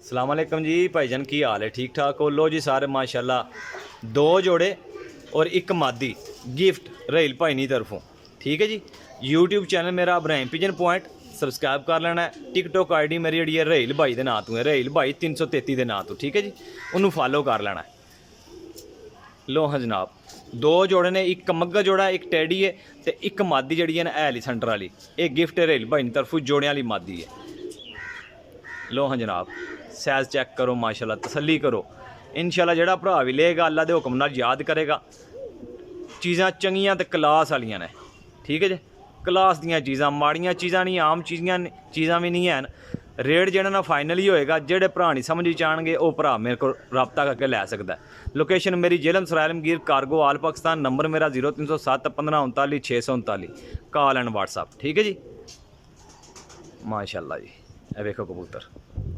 सलाम अलैकुम जी भाईजान, की हाल है? ठीक ठाक हो? लो जी सारे माशाल्लाह 2 जोड़े और एक मादी गिफ्ट रहील भाई नी तरफों। ठीक है जी। यूट्यूब चैनल मेरा इब्राहिम पिजन पॉइंट सबसक्राइब कर लेना है। टिकटॉक आईडी मेरी जी रहील भाई के नाँ तो है, रहील भाई 333 के नाँ तो। ठीक है जी, उन्होंने फॉलो कर लेना है। लो हाँ जनाब, 2 जोड़े ने, एक मग्गा जोड़ा है, एक टैडी है, तो एक मादी जी है ना हैली सेंटर वाली। ये गिफ्ट है रहील भाई की तरफों, जोड़े वाली मादी है। लो हाँ जनाब, साइज चेक करो माशाल्लाह, तसल्ली करो। इंशाल्लाह जेड़ा भरा भी लेगा अल्लाह के हुक्म नाल याद करेगा। चीज़ां चंगियां ते क्लास वालियां ने। ठीक है जी, क्लास दियां चीज़ां, माड़ियां चीज़ां नहीं, आम चीज़ां भी नहीं हैन। रेट जेड़ा ना फाइनल ही होएगा। जेड़े भरा नहीं समझ चाहणगे वो भरा मेरे को रबता करके लै सकदा है। लोकेशन मेरी जेलम सराय आलमगीर कार्गो आल पाकिस्तान। नंबर मेरा 0307 15 39 639, कॉल एंड व्हाट्सअप। ठीक है जी, माशाल्लाह जी। ए वेखो कबूतर।